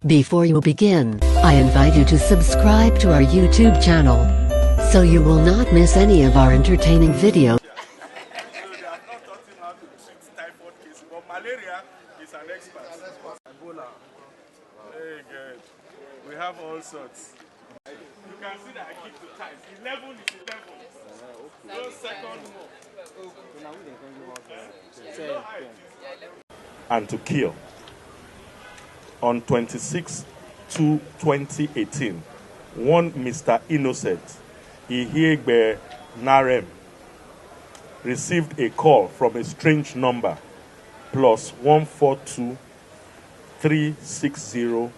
Before you begin, I invite you to subscribe to our YouTube channel, so you will not miss any of our entertaining videos. So they have not taught him how to treat typhoid cases, but malaria is an expert. Ebola. Very good. We have all sorts. You can see that I keep the ties. 11 is 11. No second more. And to kill. On 26/2/2018, one Mr. Innocent, Ihegbe Narem, received a call from a strange number, +142 360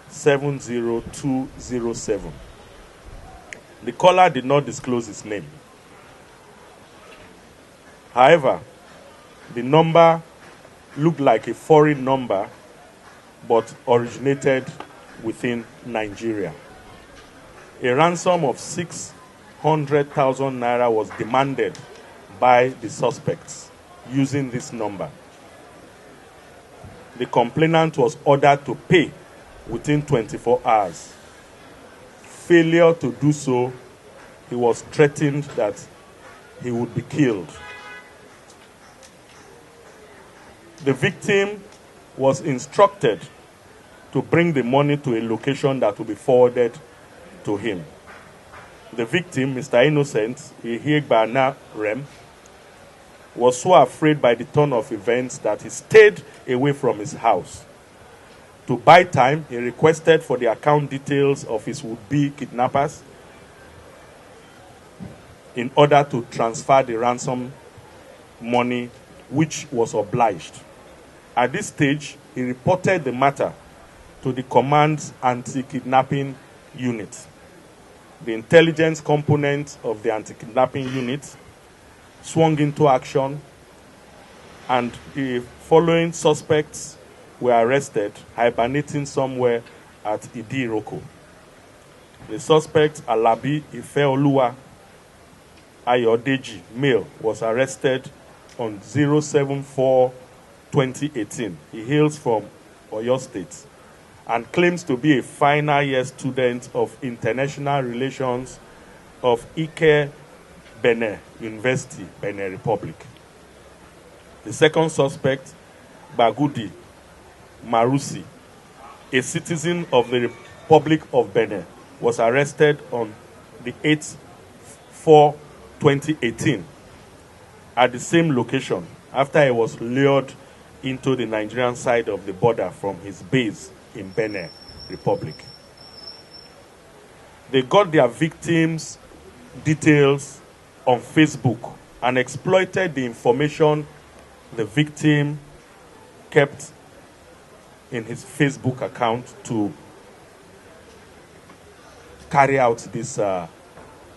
70207. The caller did not disclose his name. However, the number looked like a foreign number but originated within Nigeria. A ransom of 600,000 naira was demanded by the suspects using this number. The complainant was ordered to pay within 24 hours. Failure to do so, he was threatened that he would be killed. The victim was instructed to bring the money to a location that will be forwarded to him. The victim, Mr. Innocent, Ihegba Rem, was so afraid by the turn of events that he stayed away from his house. To buy time, he requested for the account details of his would-be kidnappers in order to transfer the ransom money, which was obliged. At this stage, he reported the matter to the command's anti-kidnapping unit. The intelligence component of the anti-kidnapping unit swung into action, and the following suspects were arrested, hibernating somewhere at Idiroko. The suspect, Alabi Ifeoluwa Ayodeji, male, was arrested on 074/2018. He hails from Oyo State and claims to be a final year student of International Relations of Ike Benin University, Benin Republic. The second suspect, Bagudi Marusi, a citizen of the Republic of Benin, was arrested on the 8/4/2018 at the same location after he was lured into the Nigerian side of the border from his base in Benin Republic. They got their victims' details on Facebook and exploited the information the victim kept in his Facebook account to carry out this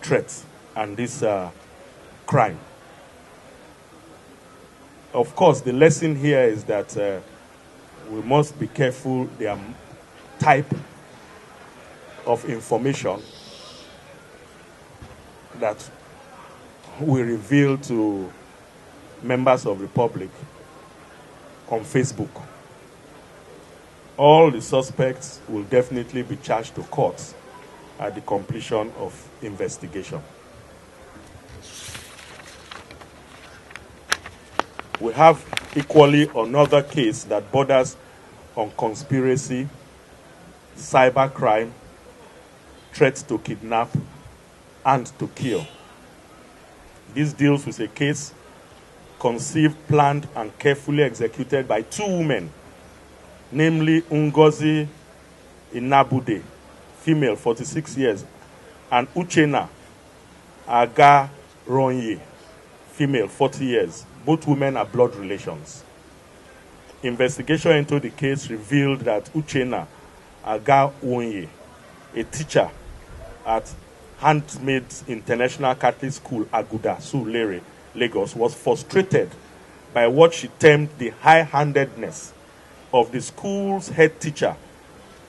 threat and this crime. Of course, the lesson here is that we must be careful the type of information that we reveal to members of the public on Facebook. All the suspects will definitely be charged to court at the completion of investigation. We have equally another case that borders on conspiracy, cybercrime, threats to kidnap, and to kill. This deals with a case conceived, planned, and carefully executed by two women, namely Ngozi Inabude, female, 46 years, and Uchenna Agaronye, female, 40 years. Both women are blood relations. Investigation into the case revealed that Uchenna Agaronye, a teacher at Handmaids International Catholic School, Aguda, Surulere, Lagos, was frustrated by what she termed the high-handedness of the school's head teacher,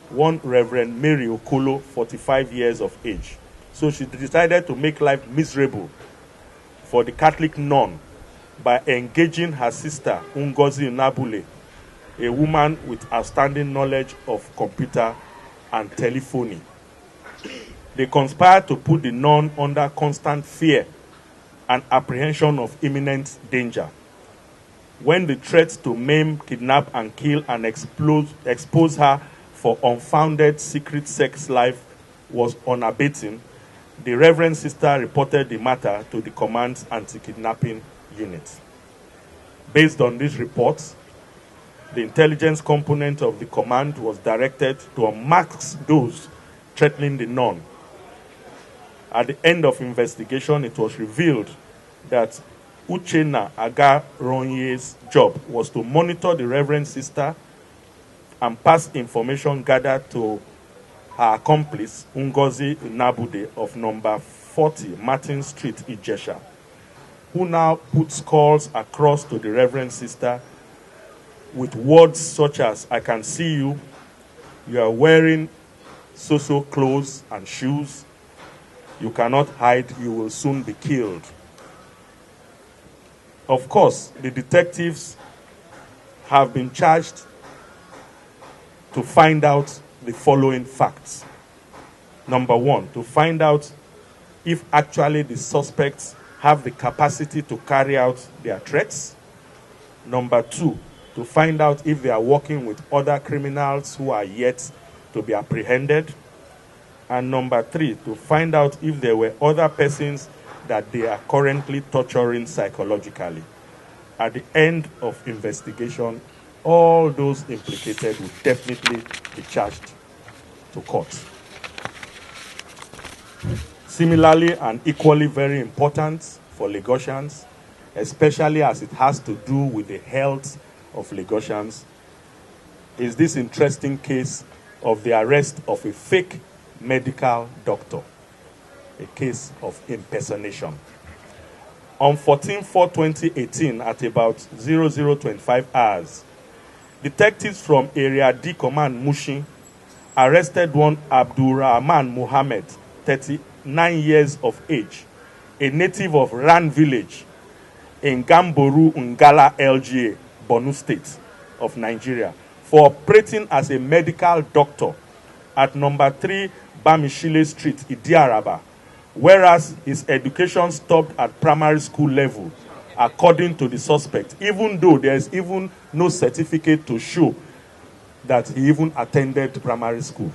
one Reverend Mary Okolo, 45 years of age. So she decided to make life miserable for the Catholic nun by engaging her sister, Ngozi Nabule, a woman with outstanding knowledge of computer and telephony. They conspired to put the nun under constant fear and apprehension of imminent danger. When the threats to maim, kidnap, and kill and expose her for unfounded secret sex life was unabating, the Reverend Sister reported the matter to the command's anti-kidnapping unit. Based on these reports, the intelligence component of the command was directed to unmask those threatening the nun. At the end of investigation, it was revealed that Uchenna Agaronye's job was to monitor the Reverend Sister and pass information gathered to her accomplice, Ngozi Nabude of number 40 Martin Street, Ijesha, who now puts calls across to the Reverend Sister with words such as, "I can see you, you are wearing so-so clothes and shoes, you cannot hide, you will soon be killed." Of course, the detectives have been charged to find out the following facts. Number one, to find out if actually the suspects have the capacity to carry out their threats. Number two, to find out if they are working with other criminals who are yet to be apprehended. And number three, to find out if there were other persons that they are currently torturing psychologically. At the end of investigation, all those implicated will definitely be charged to court. Similarly and equally very important for Lagosians, especially as it has to do with the health of Lagosians, is this interesting case of the arrest of a fake medical doctor, a case of impersonation. On 14/4/2018, at about 00:25 hours, detectives from Area D Command Mushin arrested one Abdurrahman Mohammed, 39 years of age, a native of Ran village in Gamboru Ngala LGA, Borno State of Nigeria, for operating as a medical doctor at number 3 Bamishile Street, Idiaraba, whereas his education stopped at primary school level, according to the suspect, even though there is even no certificate to show that he even attended primary school.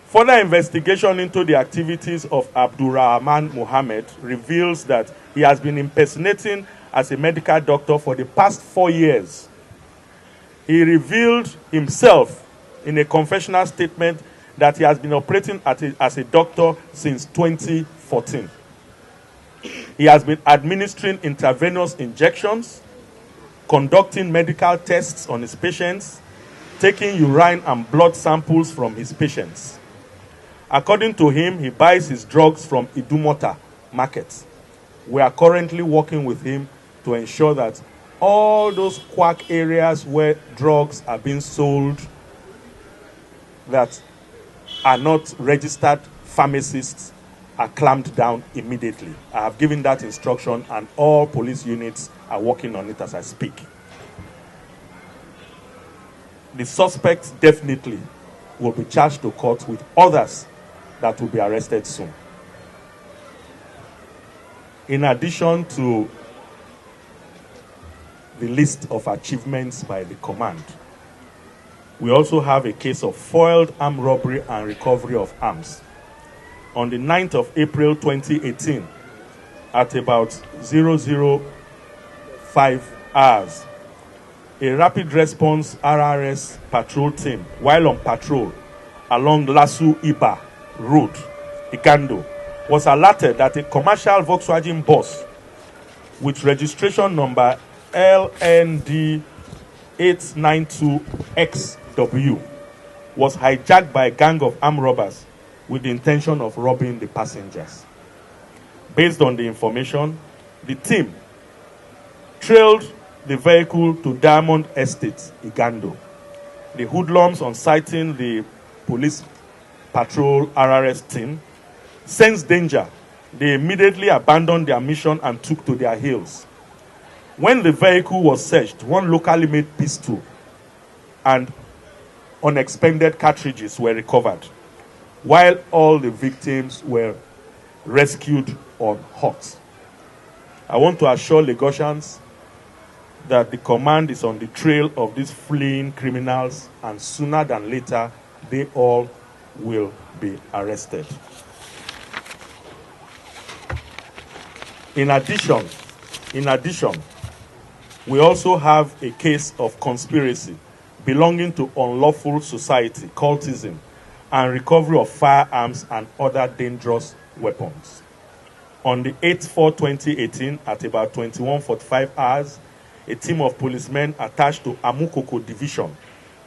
Further investigation into the activities of Abdurrahman Mohammed reveals that he has been impersonating as a medical doctor for the past 4 years. He revealed himself in a confessional statement that he has been operating as a doctor since 2014. He has been administering intravenous injections, conducting medical tests on his patients, taking urine and blood samples from his patients. According to him, he buys his drugs from Idumota markets. We are currently working with him to ensure that all those quack areas where drugs are being sold that are not registered pharmacists are clamped down immediately. I have given that instruction, and all police units are working on it as I speak. The suspects definitely will be charged to court, with others that will be arrested soon. In addition to the list of achievements by the command, we also have a case of foiled armed robbery and recovery of arms. On the 9th of April 2018, at about 00:05 hours, a rapid response RRS patrol team, while on patrol along Lasu Iba Road, Igando, was alerted that a commercial Volkswagen bus with registration number LND 892XW was hijacked by a gang of armed robbers with the intention of robbing the passengers. Based on the information, the team trailed the vehicle to Diamond Estate, Igando. The hoodlums, on sighting the police patrol RRS team, sensed danger. They immediately abandoned their mission and took to their heels. When the vehicle was searched, one locally made pistol and unexpended cartridges were recovered, while all the victims were rescued on hot. I want to assure Lagosians that the command is on the trail of these fleeing criminals, and sooner than later, they all will be arrested. In addition, we also have a case of conspiracy belonging to unlawful society, cultism, and recovery of firearms and other dangerous weapons. On the 8/4/2018, at about 21:45 hours, a team of policemen attached to Amukoko Division,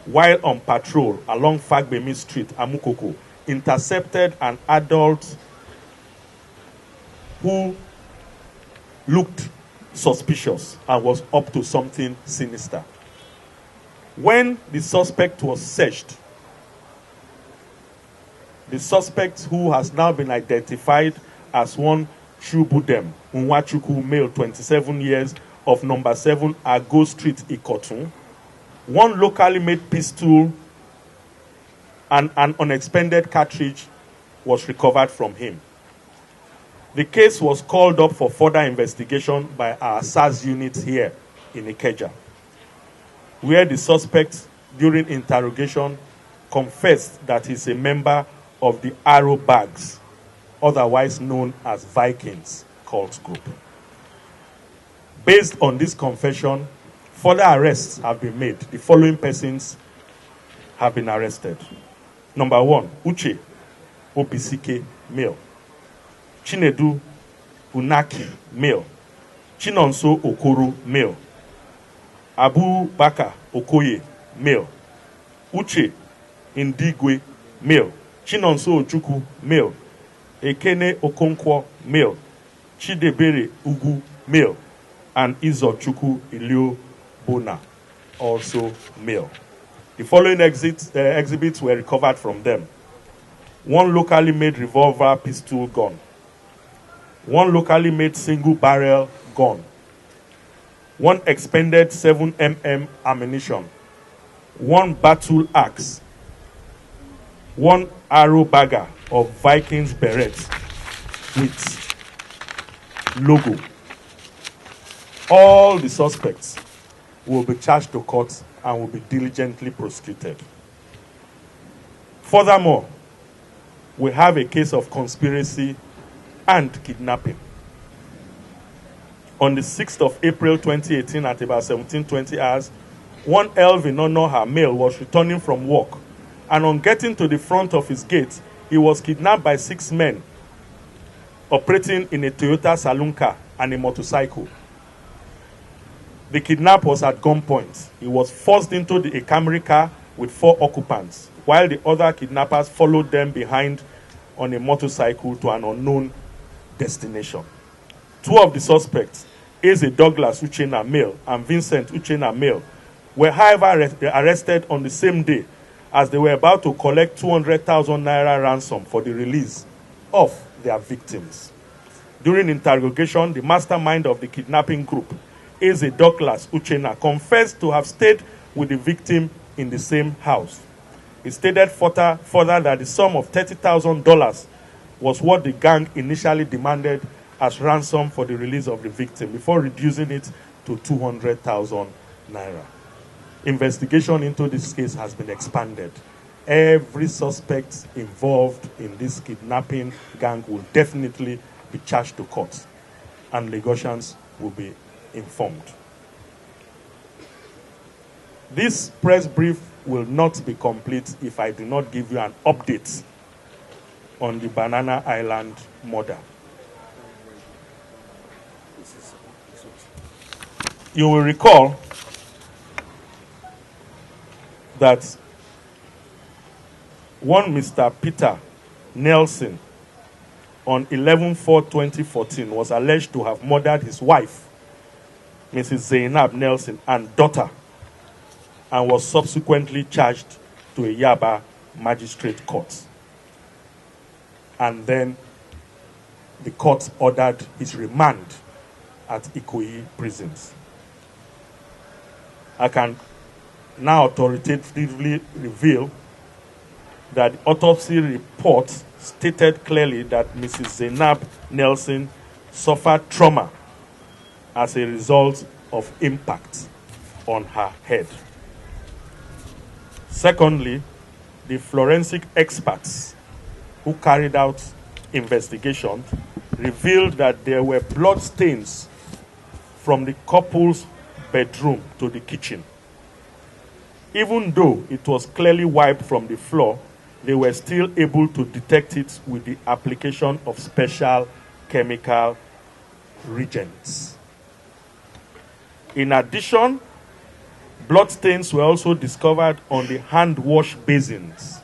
while on patrol along Fagbemi Street, Amukoko, intercepted an adult who looked suspicious and was up to something sinister. When the suspect was searched, the suspect, who has now been identified as one Chubudem Unwachuku, male, 27 years, of number 7 Ago Street, Ikotun, one locally made pistol and an unexpended cartridge was recovered from him. The case was called up for further investigation by our SARS unit here in Ikeja, where the suspect, during interrogation, confessed that he's a member of the Arrow Bags, otherwise known as Vikings cult group. Based on this confession, further arrests have been made. The following persons have been arrested. Number 1, Uche Obisike, male. Chinedu Unaki, male. Chinonso Okoro, male. Abu Bakar Okoye, male. Uche Indigwe, male. Chinonso Ojuku, male. Ekene Okonkwo, male. Chidebere Ugu, male. And Izochukwu Ilio Bona, also male. The following exhibits were recovered from them. One locally made revolver pistol gun. One locally made single barrel gun. One expended 7mm ammunition. One battle axe. One arrow bagger of Vikings berets with logo. All the suspects will be charged to court and will be diligently prosecuted. Furthermore, we have a case of conspiracy and kidnapping. On the 6th of April 2018, at about 17:20 hours, one Elvin Onoha, male, was returning from work, and on getting to the front of his gate, he was kidnapped by 6 men operating in a Toyota saloon car and a motorcycle. The kidnap was at gunpoint. He was forced into a Camry car with 4 occupants, while the other kidnappers followed them behind on a motorcycle to an unknown destination. 2 of the suspects, Eze Douglas Uchena, male, and Vincent Uchena, male, were however arrested on the same day, as they were about to collect 200,000 naira ransom for the release of their victims. During interrogation, the mastermind of the kidnapping group, Eze Douglas Uchena, confessed to have stayed with the victim in the same house. He stated further that the sum of $30,000 was what the gang initially demanded as ransom for the release of the victim, before reducing it to 200,000 naira. Investigation into this case has been expanded. Every suspect involved in this kidnapping gang will definitely be charged to court, and Lagosians will be informed. This press brief will not be complete if I do not give you an update on the Banana Island murder. You will recall that one Mr. Peter Nelson on 11/4/2014 was alleged to have murdered his wife, Mrs. Zainab Nelson, and daughter, and was subsequently charged to a Yaba magistrate court. And then the court ordered his remand at Ikoyi prisons. I can now authoritatively reveal that the autopsy report stated clearly that Mrs. Zainab Nelson suffered trauma as a result of impact on her head. Secondly, the forensic experts who carried out investigations revealed that there were blood stains from the couple's bedroom to the kitchen. Even though it was clearly wiped from the floor, they were still able to detect it with the application of special chemical reagents. In addition, blood stains were also discovered on the hand wash basins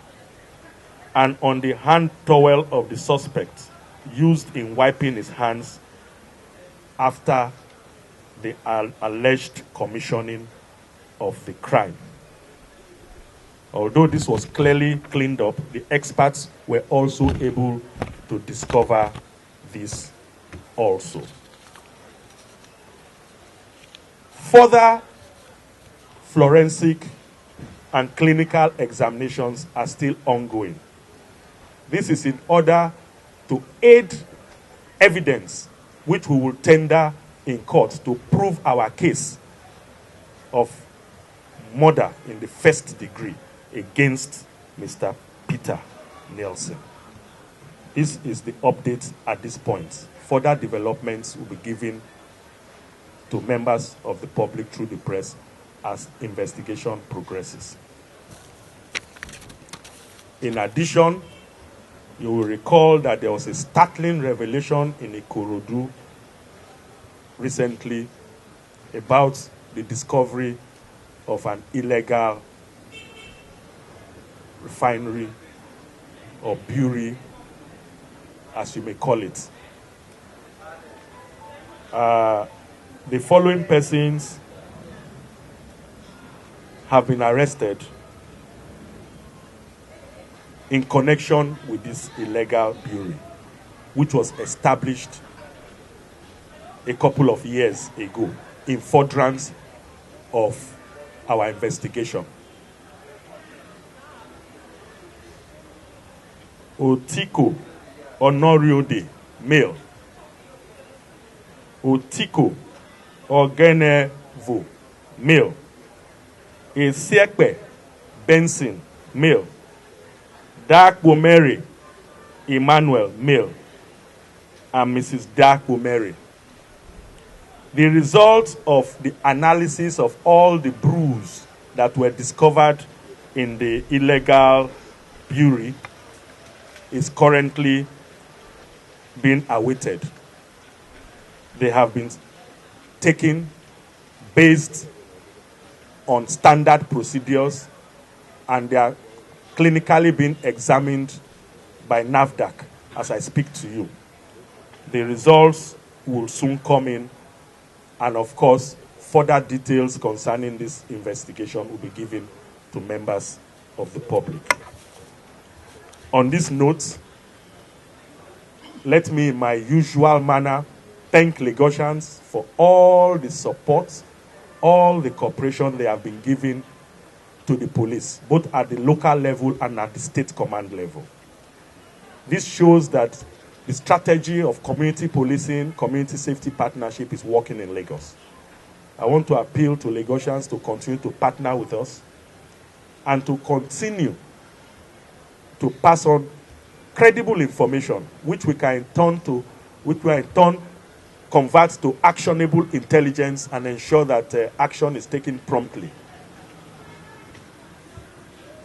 and on the hand towel of the suspect used in wiping his hands after the alleged commissioning of the crime. Although this was clearly cleaned up, the experts were also able to discover this also. Further forensic and clinical examinations are still ongoing. This is in order to aid evidence which we will tender in court to prove our case of murder in the first degree against Mr. Peter Nelson. This is the update at this point. Further developments will be given to members of the public through the press as investigation progresses. In addition, you will recall that there was a startling revelation in Ikorodu recently about the discovery of an illegal refinery or brewery, as you may call it. The following persons have been arrested in connection with this illegal brewery, which was established a couple of years ago in furtherance of our investigation. Otiko Honoriode, male. Otiko Ogenevo, male. Esiekpe Benson, male. Darkwo Mary Emmanuel, male. And Mrs. Darkwo Mary. The result of the analysis of all the brews that were discovered in the illegal brewery is currently being awaited. They have been taken based on standard procedures, and they are clinically being examined by NAFDAC as I speak to you. The results will soon come in, and of course, further details concerning this investigation will be given to members of the public. On this note, let me, in my usual manner, thank Lagosians for all the support, all the cooperation they have been giving to the police, both at the local level and at the state command level. This shows that the strategy of community policing, community safety partnership is working in Lagos. I want to appeal to Lagosians to continue to partner with us and to continue to pass on credible information, which we can in turn convert to actionable intelligence and ensure that action is taken promptly.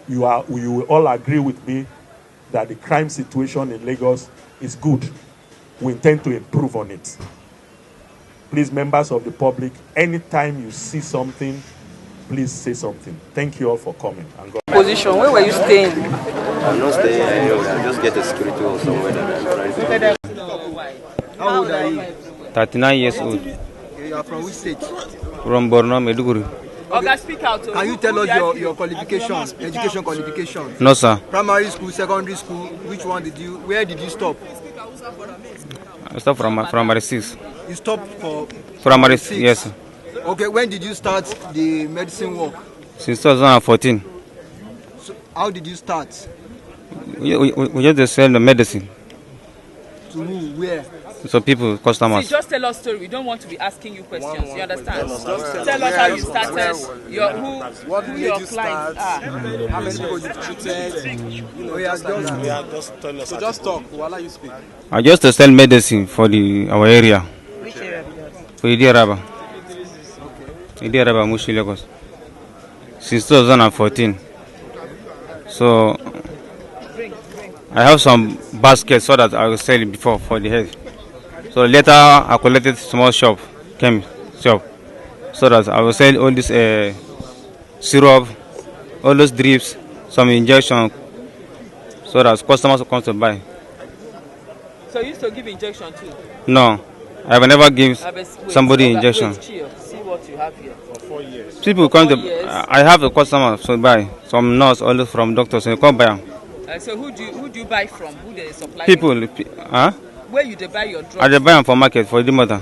You will all agree with me that the crime situation in Lagos is good. We intend to improve on it. Please, members of the public, anytime you see something, please say something. Thank you all for coming. And God. Position, where were you staying? I'm not staying anywhere. I just get a security or somewhere that I'm trying to. How old are you? 39 years old. You are from which state? From Borno, Maiduguri. Okay, speak out. Can you tell us your qualifications, education qualifications? No, sir. Primary school, secondary school, where did you stop? I stopped from primary 6. You stopped for Primary 6? yes, sir. Okay, when did you start the medicine work? Since 2014. So how did you start? We just sell the medicine. To who? Where? So people, customers. See, just tell us story. We don't want to be asking you questions. You understand? Tell us how you started. Who your clients are. How many people you've treated? So just talk. While you speak. I just sell medicine for our area. Which area? For Idiaraba. Idiaraba, Mushi, Lagos. Since 2014. So I have some baskets so that I will sell it before for the head. So later I collected small shop, so that I will sell all this syrup, all those drips, some injection, so that customers will come to buy. So you used to give injection too? No, I have never given somebody injection. Wait, chill. See what you have here. For 4 years. People come to. I have a customer to buy. Some nurse, all from doctors, so they come buy. So who do you buy from? Who they supply? People, huh? Where you they buy your drugs? I dey buy them for market for the mother.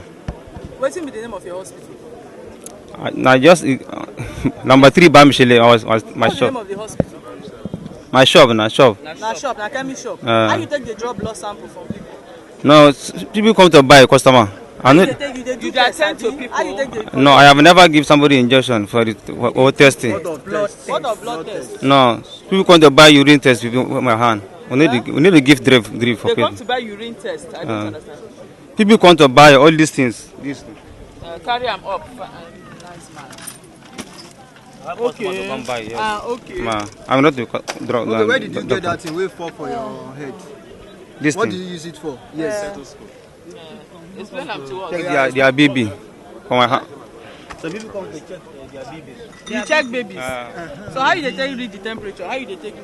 What's the name of your hospital? I just number 3 Bamishele was my What's the shop. name of the hospital? My shop, na shop. Na shop, na chemist shop. How you take the draw blood sample from people? No, people come to buy customer. I know. You attend to people. How you take the No, I have never give somebody injection for it or testing. What of blood test? No, people come to buy urine test with my hand. We need to give drip for They people. come to buy urine test. I don't understand. People come to buy all these things. Carry them up. Nice man. Okay. Come buy, yeah. Okay. I'm not the drug. Okay, where did you get that thing? Wait for your head. This What thing. do you use it for? Yes. Explain them to us. Check their baby for my hand. So people come to check their babies. You check babies. So how you take read the temperature? How you take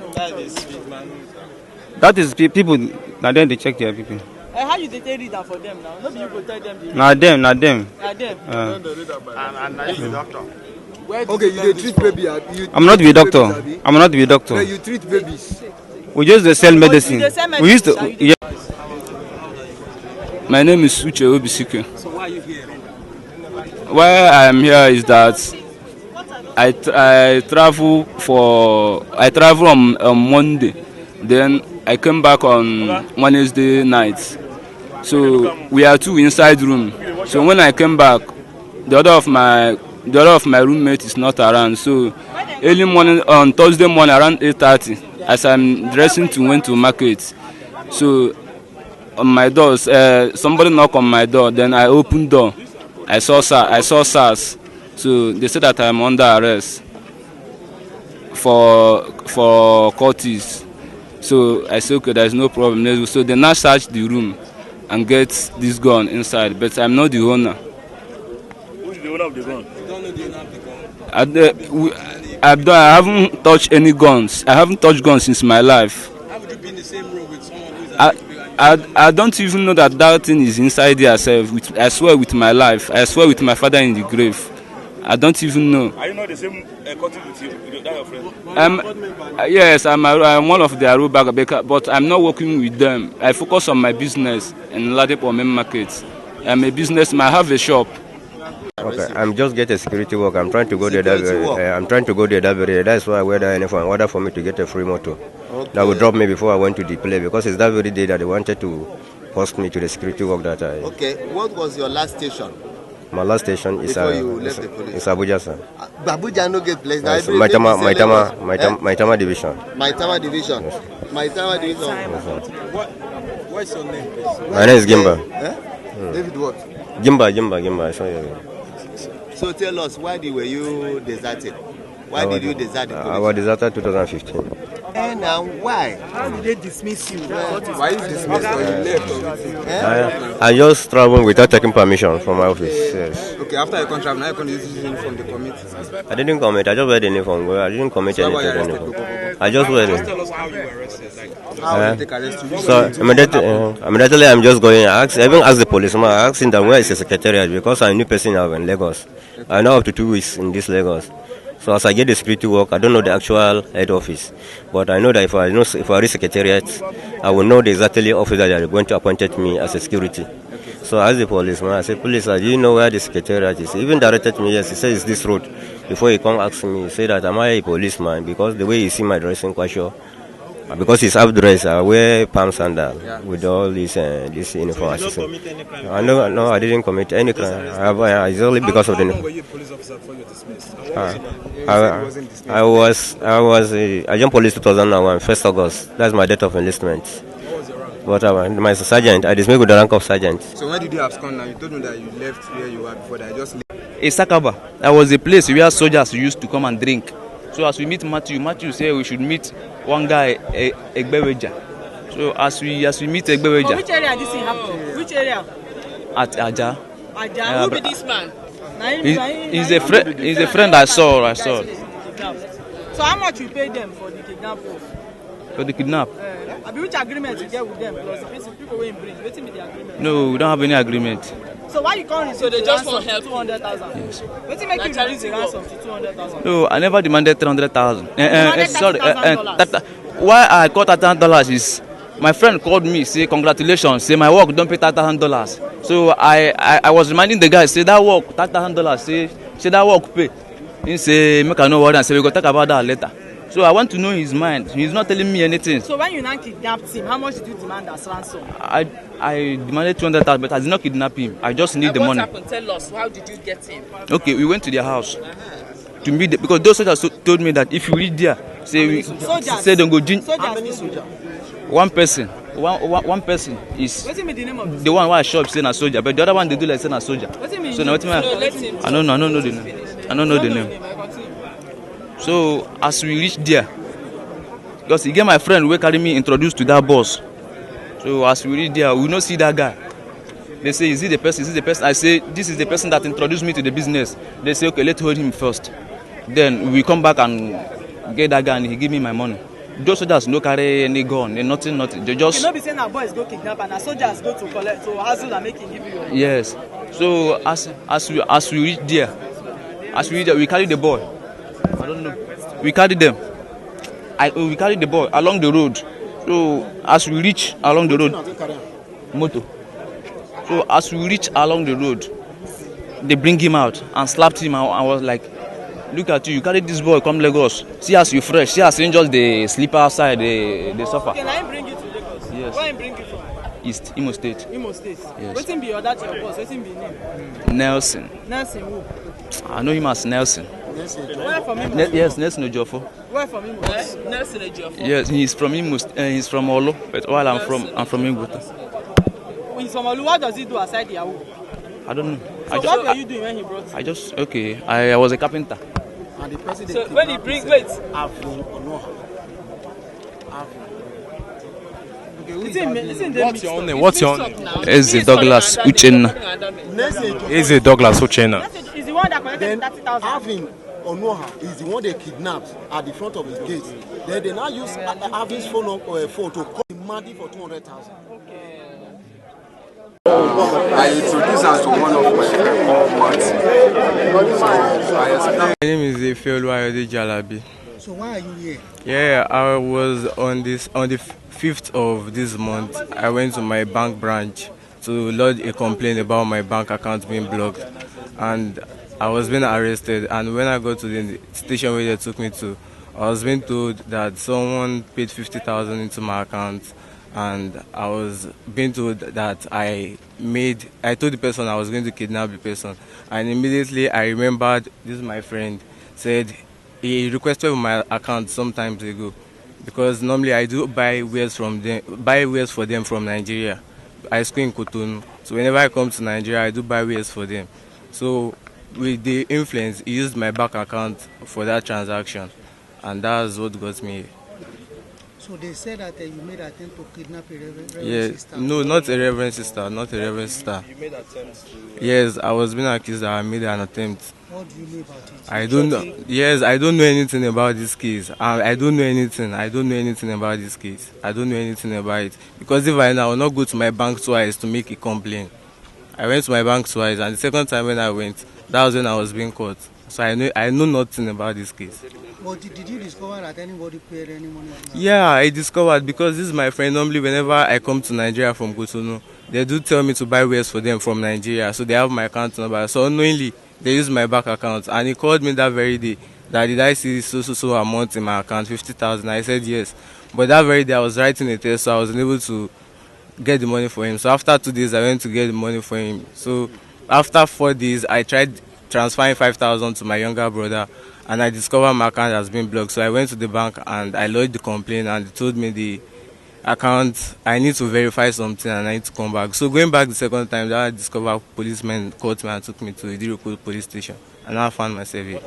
That is people. Now then they check their baby. how you take read that for them now? Nobody you go tell them. Not them. Na them. And I use the doctor. Okay, you dey treat baby. I'm not the doctor. I'm not the doctor. No, you treat babies. We just sell medicine. We used to. Yeah. My name is Uche Obisike. So why are you here? Why I am here is that I travel on Monday, then I came back on Wednesday night. So we are two inside room. So when I came back, the other of my roommate is not around. So early morning on Thursday morning around 8:30, as I'm dressing to went to market. So on my door, somebody knocked on my door. Then I opened door. I saw SARS. So they said that I'm under arrest for cultists. So I said, okay, there's no problem. So they now search the room and get this gun inside. But I'm not the owner. Who's the owner of the gun? You don't know the owner of the gun? I haven't touched any guns. I haven't touched guns since my life. How would you be in the same room with someone who is I don't even know that thing is inside there. I swear with my life. I swear with my father in the grave. I don't even know. Are you not the same country with you? That your friend? Yes, I'm one of the Aruba, but I'm not working with them. I focus on my business in Ladepo main market. I'm a businessman. I have a shop. Okay, I'm just getting security work. I'm trying to go there. I'm trying to go there. That's why I wear that uniform in order for me to get a free motor. Okay. That would drop me before I went to the play because it's that very day that they wanted to post me to the security work that I. Okay, what was your last station? My last station is Abuja, sir. Abuja no get place. Yes, Maitama division. Maitama division. Yes. Maitama division. Yes, What's your name? My name is Gimba. David what? Gimba. I saw you. So tell us, why were you deserted? Why did you desert the police? I was deserted 2015. And why? How did they dismiss you? Why you dismissed or you left? I just traveled without taking permission from my office. Yes. Okay, after your contract, now you can use this uniform from the committee. I didn't commit. I just wear the uniform. I didn't commit anything. I just wear it. Tell us how you were arrested. How did they arrest you? So immediately I'm just going. I even asked the policeman. I asked him that where is the secretariat because I'm a new person now in Lagos. I know up to 2 weeks in this Lagos. So as I get the security work, I don't know the actual head office, but I know that if I reach secretariat, I will know the exactly officer that are going to appoint me as a security. So as a policeman, I said, police, do you know where the secretariat is? He even directed me, yes, he said it's this road. Before he come ask me, he said that, am I a policeman? Because the way you see my dressing, quite sure. Because it's half-dressed, I wear palm sandal with all this uniform. So you don't commit any crime? No, I didn't commit any crime. It's only because of the... How long were you a police officer before you were dismissed? I was I joined police 2001, 1st August. That's my date of enlistment. What was your rank? But my sergeant, I dismissed with the rank of sergeant. So when did you abscond now? You told me that you left where you were before that. I just left. Sakaba, that was a place where soldiers used to come and drink. So as we meet Matthew said we should meet one guy, Egbeweja. So as we meet Egbeweja. Which area this thing happen? Which area? At Aja. Aja. Who be this man? He's a friend I saw. So how much you pay them for the kidnap? For the kidnap? Which agreement you get with them? Plus the people were in bridge. What's the agreement? No, we don't have any agreement. So why you can't? So they just want help 200,000. Yes. What's it make you release the ransom to 200,000? No, I never demanded 300,000. Sorry, $100,000. why I got $1,000 is my friend called me, say congratulations, say my work don't pay $1,000. So I was reminding the guy, say that work $1,000, say that work pay. He say make I no worry and say we go talk about that later. So I want to know his mind. He's not telling me anything. So when you now kidnapped him, how much did you demand as ransom? I demanded 200,000, but I did not kidnap him. I just need the money. What happened? Tell us. How did you get him? Okay, we went to their house to meet them, because those soldiers told me that if you reach there, say don't go. Soldiers. One person. One person is What's the name of the one who I shop saying a soldier, but the other one they do like saying a soldier. What's it mean? So now what I don't know the name. I don't know the name. So as we reach there, because he get my friend who carry me introduced to that boss. So as we reach there, we don't see that guy. They say, is he the person? Is he the person? I say, this is the person that introduced me to the business. They say, okay, let's hold him first. Then we come back and get that guy and he give me my money. Those soldiers no carry any gun, nothing. They just... You know be saying that boys go kidnap and the soldiers go to collect, to hustle and make him give you your money. Yes. So as we reach there, we carry the boy. I don't know. We carry them. We carry the boy along the road. So as we reach along the road, motor. So as we reach along the road, they bring him out and slapped him. I was like, look at you carry this boy come Lagos. See as you fresh. See as just the sleep outside, the suffer. Can I bring you to Lagos? Yes. Where I bring you from? East, Imo State. Imo State. Yes. What's be your that your boss? What's be name? Nelson. Nelson who? I know him as Nelson. Where from Imo? Yes, Nelson Ojofo. Where from Imo? Nelson Ojofo. Yes, he's from Imo. He's from Olo, but while I'm from Imo. He's from Olo. What does he do aside Yahoo? I don't know. So what were you doing when he brought you? I was a carpenter. And the person So when he bring wait. What's your own name? What's your name? Eze Douglas Uchenna. Eze Douglas Uchenna. Is the one that collected 30,000. Avin Onoha is the one they kidnapped at the front of his gate. Then they now use Avin's phone to call him money for 200,000. I introduced her to one of my My name is Ifeoluwayode Jalabi. So why are you here? Yeah, I was on the 5th of this month. I went to my bank branch to lodge a complaint about my bank account being blocked, and I was being arrested. And when I got to the station where they took me to, I was being told that someone paid 50,000 into my account, and I was being told that I told the person I was going to kidnap the person. And immediately I remembered, this is my friend, said he requested my account some time ago, because normally I do buy wares for them from Nigeria. I school in Cotonou, so whenever I come to Nigeria, I do buy wares for them. So with the influence, he used my bank account for that transaction, and that's what got me here. So they said that you made an attempt to kidnap a reverend sister? No, not a reverend sister, not a reverend sister. You made attempts to... Yes, I was being accused that I made an attempt. What do you know about it? I don't know. Yes, I don't know anything about this case. I don't know anything. I don't know anything about this case. I don't know anything about it. Because if I will not go to my bank twice to make a complaint. I went to my bank twice, and the second time when I went, that was when I was being caught. So I know nothing about this case. But did you discover that anybody paid any money? Yeah, I discovered because this is my friend. Normally, whenever I come to Nigeria from Cotonou, they do tell me to buy wares for them from Nigeria. So they have my account number. So unknowingly, they use my bank account. And he called me that very day that did I see so amount in my account, 50,000. I said yes. But that very day, I was writing a test, so I was unable to get the money for him. So after 2 days, I went to get the money for him. So after 4 days, I tried transferring 5,000 to my younger brother, and I discovered my account has been blocked. So I went to the bank and I lodged the complaint, and they told me the account, I need to verify something and I need to come back. So going back the second time, that I discovered policemen caught me and took me to the Idiroko police station, and I found myself here.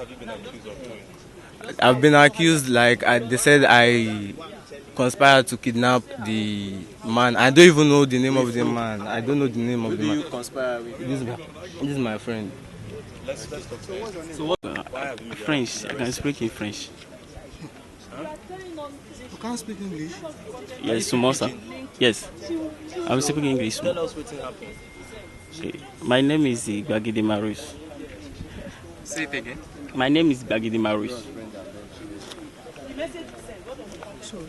I've been accused, like they said I conspired to kidnap the man. I don't even know the name of the man. I don't know the name of the man. Who do you conspire with? This is my friend. Let's talk to him. So what? French. I can speak in French. You can't speak English? Yes, Sumosa. Yes. I'm speaking English. Tell us what happened. Okay. My name is Bagidi Marus. Say it again. My name is Bagidi Marus.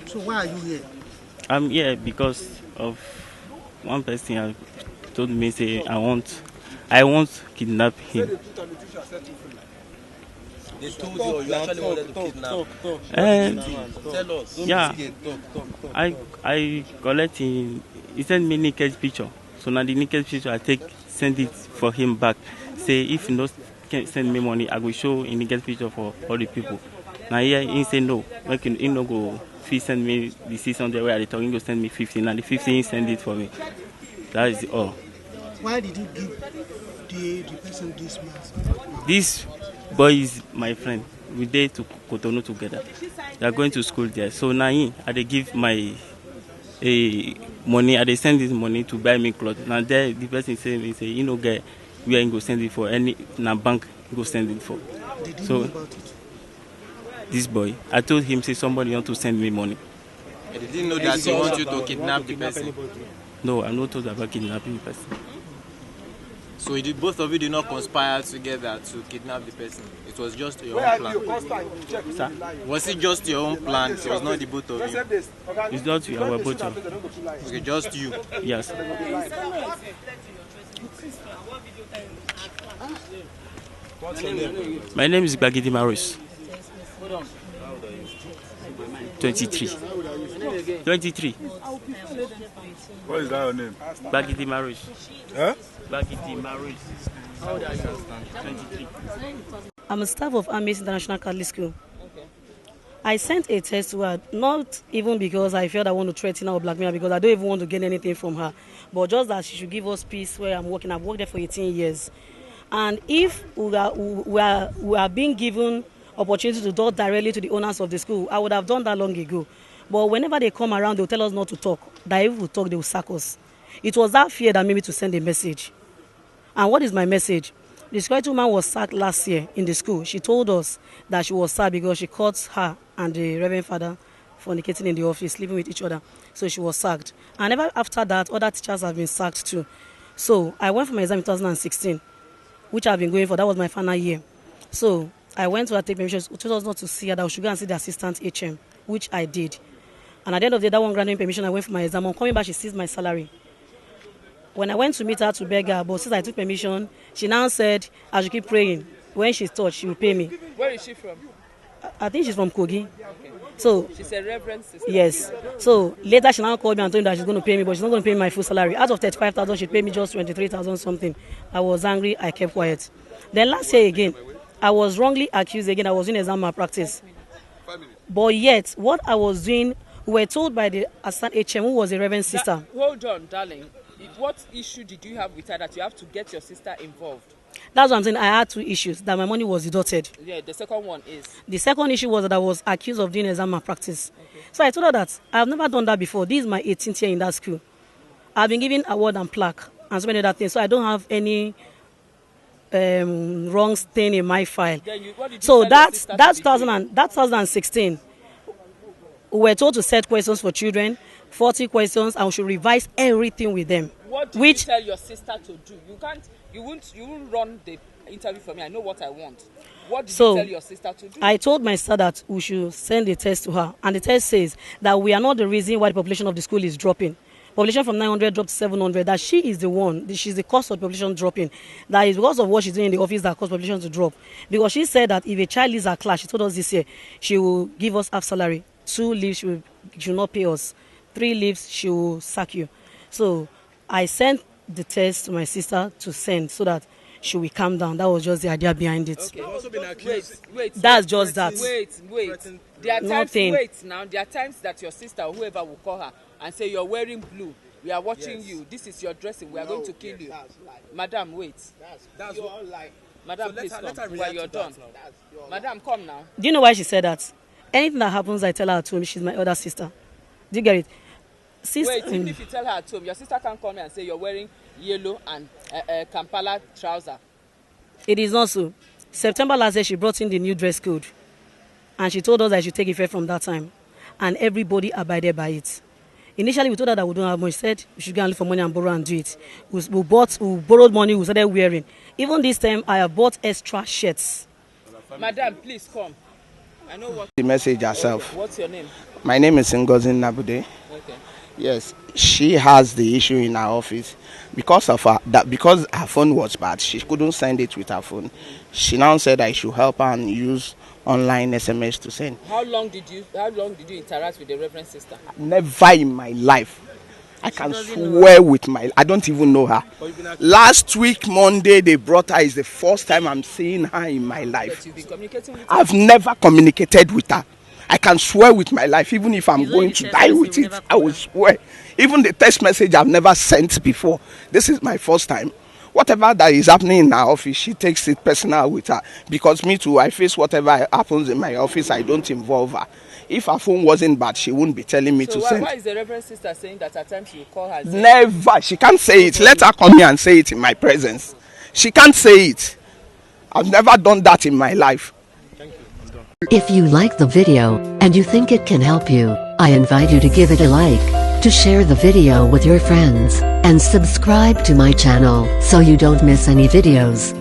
So why are you here? I'm here because of one person has told me, say I want kidnap him. They told you or you actually wanted to kidnap? Tell us. Yeah. I collect him. He sent me naked picture. So now the naked picture I send it for him back. Say if he not can send me money, I will show a naked picture for all the people. Now here he say no. He no go. If he send me the 600 where they talking to send me 50. Now the 50 he send it for me. That is all. Why did you give the person this mask? This boy is my friend. We dey to Cotonou together. They are going to school there. So now I dey give my money. I dey send this money to buy me clothes. Now there the person say you know get where he go send it for any na bank he go send it for. Did you so know about it? This boy, I told him say somebody want to send me money. You didn't know that he want you to kidnap the person? No, I'm not told about kidnapping the person. So both of you did not conspire together to kidnap the person? It was just your own plan? Sir? Was it just your own plan? It was not the both of you? It's not our both of you. Okay, just you? Yes. What's your name? My name is Bagidi Marus. 23. 23. What is that your name? Bagidi Marus. Huh? Bagidi Marus. How old are you? 23. I'm a staff of Army's International Catholic School. I sent a text to her, not even because I felt I want to threaten her or blackmail her, because I don't even want to get anything from her, but just that she should give us peace where I'm working. I've worked there for 18 years. And if we are being given opportunity to talk directly to the owners of the school, I would have done that long ago. But whenever they come around, they'll tell us not to talk. That if we talk, they will sack us. It was that fear that made me to send a message. And what is my message? The security woman was sacked last year in the school. She told us that she was sad because she caught her and the Reverend Father fornicating in the office, sleeping with each other. So she was sacked. And ever after that, other teachers have been sacked too. So I went for my exam in 2016, which I've been going for. That was my final year. So I went to take permission. She told us not to see her, that we should go and see the assistant HM, which I did. And at the end of the day, that one granted me permission. I went for my exam. On coming back, she seized my salary. When I went to meet her to beg her, but since I took permission, she now said I should keep praying. When she's taught, she will pay me. Where is she from? I think she's from Kogi. Okay. So she's a reverend sister. Yes. So later she now called me and told me that she's going to pay me, but she's not going to pay me my full salary. Out of 35,000, she paid me just 23,000 something. I was angry. I kept quiet. Then last year again, I was wrongly accused again. I was doing exam malpractice. But yet, what I was doing, we were told by the assistant HM, who was a reverend sister. Hold on, darling. What issue did you have with her that you have to get your sister involved? That's what I'm saying. I had two issues. That my money was deducted. Yeah, the second one is? The second issue was that I was accused of doing exam malpractice. Okay. So I told her that I've never done that before. This is my 18th year in that school. I've been given award and plaque and so many other things. So I don't have any wrong stain in my file. So that 2016, we were told to set questions for children, 40 questions, and we should revise everything with them. What did you tell your sister to do? You won't run the interview for me. I know what I want. What did So you tell your sister to do? I told my sister that we should send a test to her, and the test says that we are not the reason why the population of the school is dropping. Population from 900 dropped to 700. That she is the one. She's the cause of population dropping. That is because of what she's doing in the office that caused population to drop. Because she said that if a child leaves her class, she told us this year, she will give us half salary. 2 leaves, she will not pay us. 3 leaves, she will sack you. So I sent the test to my sister to send so that she will calm down. That was just the idea behind it. Okay. Wait. That's just that. Wait. There are times. Nothing. Wait now. There are times that your sister or whoever will call her and say, "You're wearing blue. We are watching you. This is your dressing. We are going to kill you." Madam, wait. That's your life. Madam, so please come. While you're done. Madam, come now. Do you know why she said that? Anything that happens, I tell her at home. She's my other sister. Do you get it? Wait, even if you tell her at home, your sister can come here and say you're wearing yellow and Kampala trouser. It is not so. September last year, she brought in the new dress code. And she told us that I should take effect from that time. And everybody abided by it. Initially, we told her that we don't have much. She said we should go and look for money and borrow and do it. We borrowed money, we started wearing. Even this time, I have bought extra shirts. Madam, please come. I know what. The message herself. What's your name? My name is Ngozi Nabude. Okay. Yes, she has the issue in her office because her phone was bad. She couldn't send it with her phone. She now said I should help her and use online SMS to send. How long did you interact with the Reverend Sister? Never in my life. I can swear with I don't even know her. Last week Monday they brought her. It's the first time I'm seeing her in my life. But you've been communicating with her? I've never communicated with her. I can swear with my life, even if I'm going to die with it, I will swear. Even the text message I've never sent before. This is my first time. Whatever that is happening in her office, she takes it personal with her. Because me too, I face whatever happens in my office, I don't involve her. If her phone wasn't bad, she wouldn't be telling me to send. Why is the Reverend Sister saying that at times you call her? Never. She can't say it. Let her come here and say it in my presence. She can't say it. I've never done that in my life. If you like the video, and you think it can help you, I invite you to give it a like, to share the video with your friends, and subscribe to my channel, so you don't miss any videos.